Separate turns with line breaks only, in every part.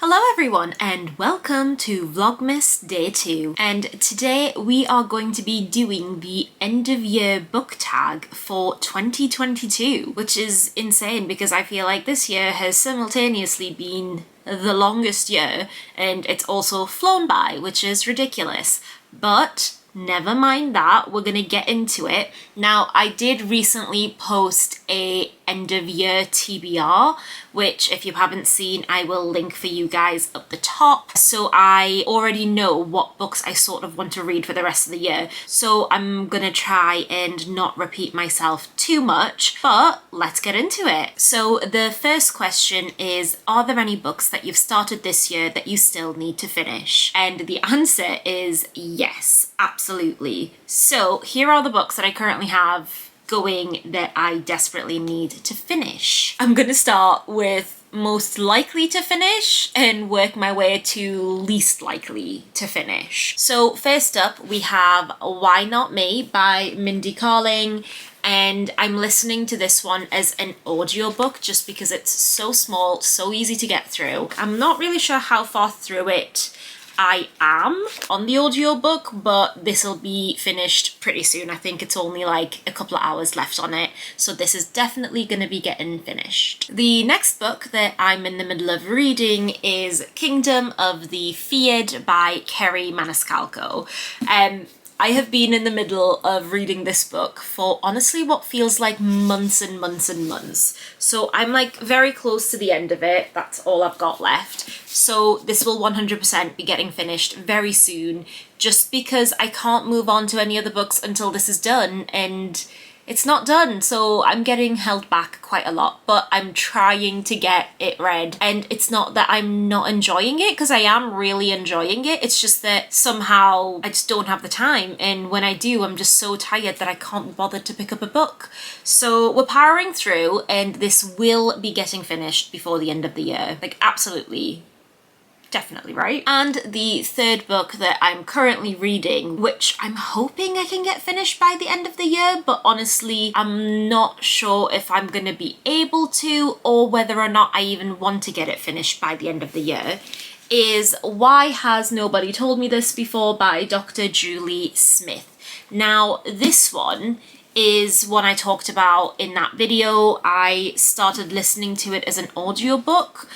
Hello everyone and welcome to Vlogmas Day 2, and today we are going to be doing the end of year book tag for 2022, which is insane because I feel like this year has simultaneously been the longest year and it's also flown by, which is ridiculous. But never mind that, we're gonna get into it. Now, I did recently post a end of year TBR, which if you haven't seen, I will link for you guys up the top. So I already know what books I sort of want to read for the rest of the year. So I'm gonna try and not repeat myself too much, but let's get into it. So the first question is, are there any books that you've started this year that you still need to finish? And the answer is yes, absolutely. So here are the books that I currently have going that I desperately need to finish. I'm gonna start with most likely to finish and work my way to least likely to finish. So first up we have Why Not Me by Mindy Kaling, and I'm listening to this one as an audiobook just because it's so small, so easy to get through. I'm not really sure how far through it I am on the audiobook, but this will be finished pretty soon. I think it's only like a couple of hours left on it, so this is definitely going to be getting finished. The next book that I'm in the middle of reading is Kingdom of the Fiend by Kerry Maniscalco. I have been in the middle of reading this book for honestly what feels like months and months and months. So I'm like very close to the end of it. That's all I've got left. So this will 100% be getting finished very soon, just because I can't move on to any other books until this is done, and it's not done, so I'm getting held back quite a lot, but I'm trying to get it read. And it's not that I'm not enjoying it, because I am really enjoying it. It's just that somehow I just don't have the time, and when I do, I'm just so tired that I can't be bothered to pick up a book. So we're powering through, and this will be getting finished before the end of the year. Like, absolutely. Definitely, right? And the third book that I'm currently reading, which I'm hoping I can get finished by the end of the year, but honestly, I'm not sure if I'm gonna be able to, or whether or not I even want to get it finished by the end of the year, is Why Has Nobody Told Me This Before by Dr. Julie Smith. Now, this one is one I talked about in that video. I started listening to it as an audiobook.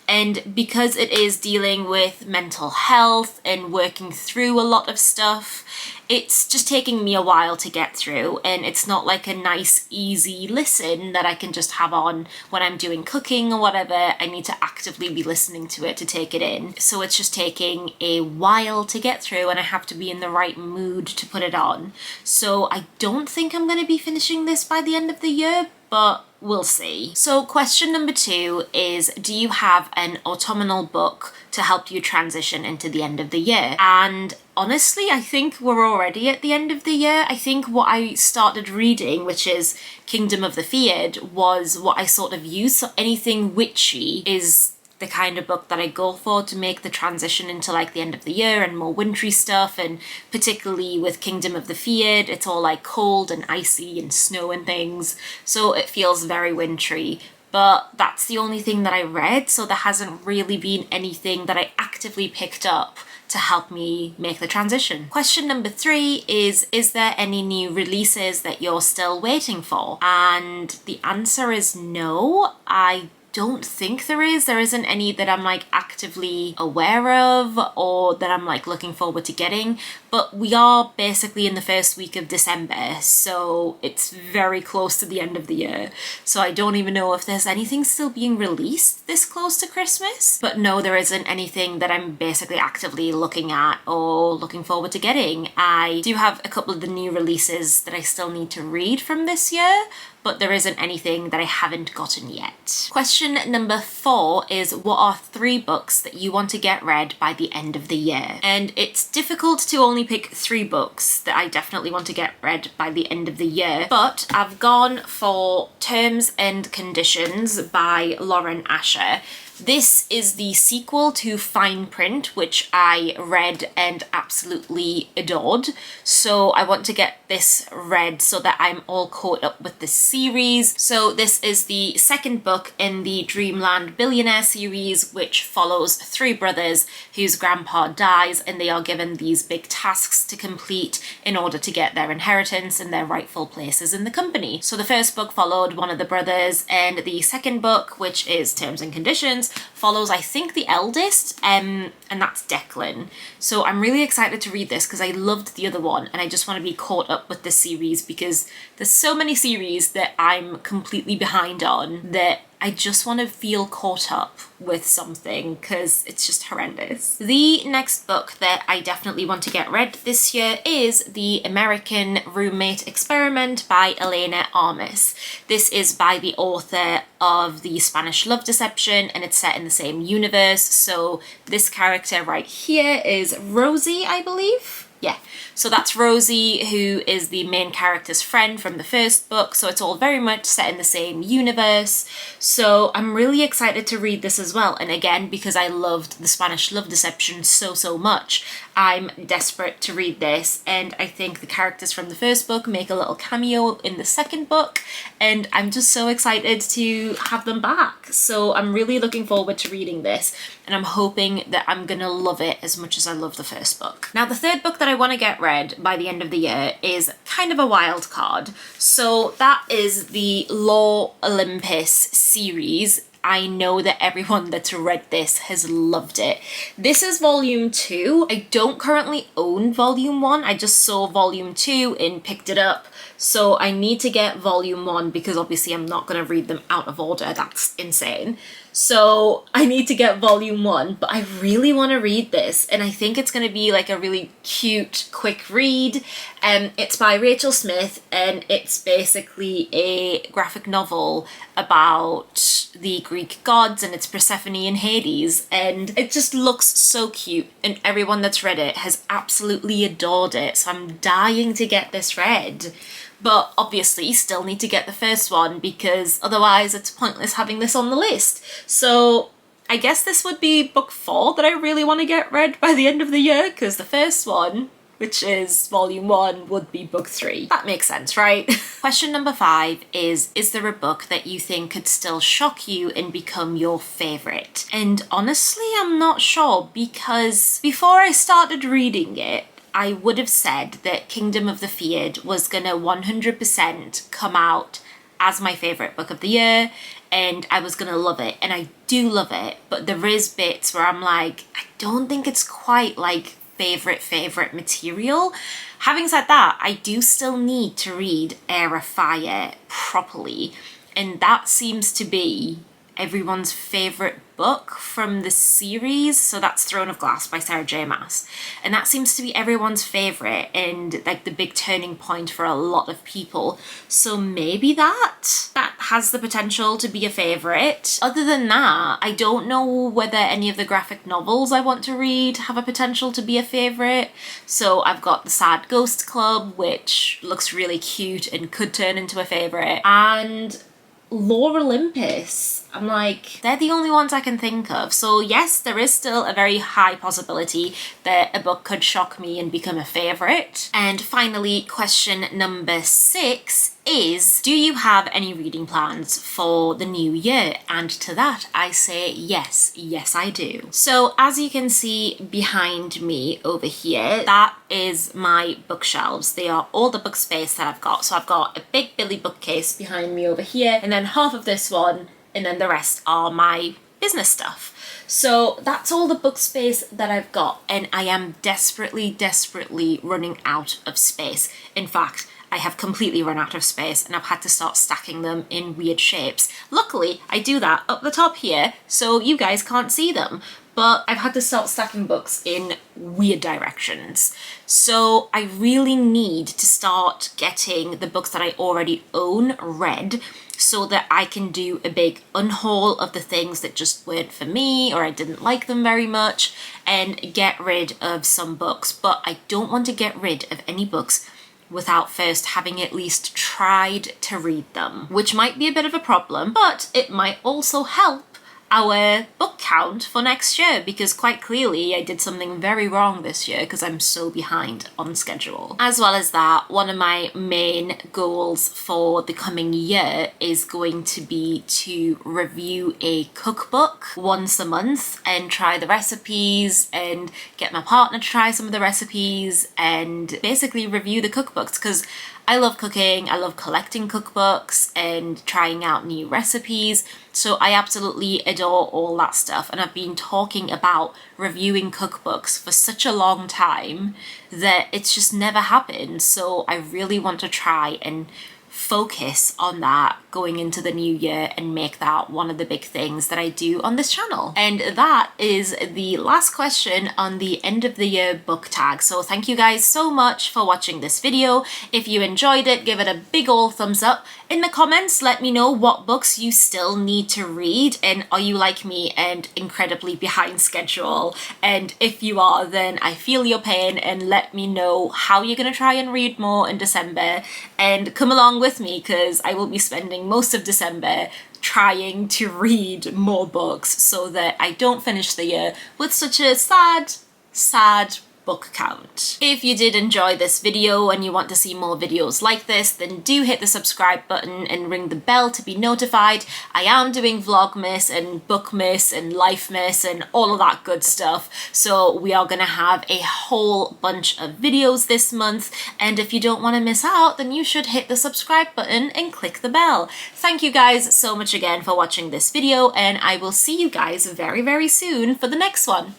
And because it is dealing with mental health and working through a lot of stuff, it's just taking me a while to get through, and it's not like a nice easy listen that I can just have on when I'm doing cooking or whatever. I need to actively be listening to it to take it in. So it's just taking a while to get through, and I have to be in the right mood to put it on. So I don't think I'm going to be finishing this by the end of the year, but we'll see. So question number 2 is, do you have an autumnal book to help you transition into the end of the year? And honestly, I think we're already at the end of the year. I think what I started reading, which is Kingdom of the Fiend, was what I sort of use. So anything witchy is the kind of book that I go for to make the transition into like the end of the year and more wintry stuff. And particularly with Kingdom of the Fiend, it's all like cold and icy and snow and things, so it feels very wintry. But that's the only thing that I read, so there hasn't really been anything that I actively picked up to help me make the transition. Question number 3 is there any new releases that you're still waiting for? And the answer is no. I don't think there is. There isn't any that I'm like actively aware of or that I'm like looking forward to getting, but we are basically in the first week of December, so it's very close to the end of the year. So I don't even know if there's anything still being released this close to Christmas, but no, there isn't anything that I'm basically actively looking at or looking forward to getting. I do have a couple of the new releases that I still need to read from this year, but there isn't anything that I haven't gotten yet. Question number 4 is, what are 3 books that you want to get read by the end of the year? And it's difficult to only pick 3 books that I definitely want to get read by the end of the year, but I've gone for Terms and Conditions by Lauren Asher. This is the sequel to Fine Print, which I read and absolutely adored. So I want to get this read so that I'm all caught up with the series. So this is the second book in the Dreamland Billionaire series, which follows three brothers whose grandpa dies and they are given these big tasks to complete in order to get their inheritance and their rightful places in the company. So the first book followed one of the brothers, and the second book, which is Terms and Conditions, follows I think the eldest, and that's Declan. So I'm really excited to read this because I loved the other one and I just want to be caught up with this series because there's so many series that I'm completely behind on that I just want to feel caught up with something because it's just horrendous. The next book that I definitely want to get read this year is The American Roommate Experiment by Elena Armas. This is by the author of The Spanish Love Deception and it's set in the same universe. So this character right here is Rosie, I believe. Yeah, so that's Rosie, who is the main character's friend from the first book, so it's all very much set in the same universe. So I'm really excited to read this as well, and again, because I loved The Spanish Love Deception so much, I'm desperate to read this, and I think the characters from the first book make a little cameo in the second book, and I'm just so excited to have them back. So I'm really looking forward to reading this, and I'm hoping that I'm gonna love it as much as I love the first book. Now, the third book that I want to get read by the end of the year is kind of a wild card. So that is the Law Olympus series. I know that everyone that's read this has loved it. This is volume 2. I don't currently own volume 1. I just saw volume 2 and picked it up. So I need to get volume 1 because obviously I'm not going to read them out of order. That's insane. So I need to get volume 1, but I really want to read this, and I think it's going to be like a really cute, quick read. It's by Rachel Smith, and it's basically a graphic novel about the Greek gods, and it's Persephone and Hades, and it just looks so cute, and everyone that's read it has absolutely adored it, so I'm dying to get this read. But obviously still need to get the first one because otherwise it's pointless having this on the list. So I guess this would be book 4 that I really want to get read by the end of the year, because the first one, which is volume 1, would be book 3. That makes sense, right? Question number 5 is there a book that you think could still shock you and become your favourite? And honestly, I'm not sure, because before I started reading it, I would have said that Kingdom of the Feared was gonna 100% come out as my favourite book of the year, and I was gonna love it, and I do love it, but there is bits where I'm like, I don't think it's quite like favourite material. Having said that, I do still need to read Air of Fire properly, and that seems to be everyone's favourite book from the series. So that's Throne of Glass by Sarah J. Maas, and that seems to be everyone's favourite and like the big turning point for a lot of people. So maybe that has the potential to be a favourite. Other than that, I don't know whether any of the graphic novels I want to read have a potential to be a favourite. So I've got The Sad Ghost Club, which looks really cute and could turn into a favourite, and Law Olympus. I'm like, they're the only ones I can think of. So yes, there is still a very high possibility that a book could shock me and become a favourite. And finally, question number 6 is, do you have any reading plans for the new year? And to that I say yes I do. So as you can see behind me over here, that is my bookshelves. They are all the book space that I've got. So I've got a big Billy bookcase behind me over here, and then half of this one, and then the rest are my business stuff. So that's all the book space that I've got, and I am desperately running out of space. In fact, I have completely run out of space and I've had to start stacking them in weird shapes. Luckily, I do that up the top here so you guys can't see them, but I've had to start stacking books in weird directions. So I really need to start getting the books that I already own read so that I can do a big unhaul of the things that just weren't for me or I didn't like them very much, and get rid of some books. But I don't want to get rid of any books without first having at least tried to read them, which might be a bit of a problem, but it might also help our book count for next year, because quite clearly I did something very wrong this year because I'm so behind on schedule. As well as that, one of my main goals for the coming year is going to be to review a cookbook once a month and try the recipes and get my partner to try some of the recipes and basically review the cookbooks, because I love cooking, I love collecting cookbooks and trying out new recipes, so I absolutely adore all that stuff, and I've been talking about reviewing cookbooks for such a long time that it's just never happened, so I really want to try and focus on that going into the new year and make that one of the big things that I do on this channel. And that is the last question on the end of the year book tag. So thank you guys so much for watching this video. If you enjoyed it, give it a big old thumbs up. In the comments, let me know what books you still need to read, and are you like me and incredibly behind schedule? And if you are, then I feel your pain, and let me know how you're gonna try and read more in December, and come along with me because I will be spending most of December trying to read more books so that I don't finish the year with such a sad book count. If you did enjoy this video and you want to see more videos like this, then do hit the subscribe button and ring the bell to be notified. I am doing Vlogmas and Bookmas and Lifemas and all of that good stuff, so we are gonna have a whole bunch of videos this month, and if you don't want to miss out, then you should hit the subscribe button and click the bell. Thank you guys so much again for watching this video, and I will see you guys very soon for the next one.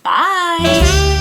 Bye!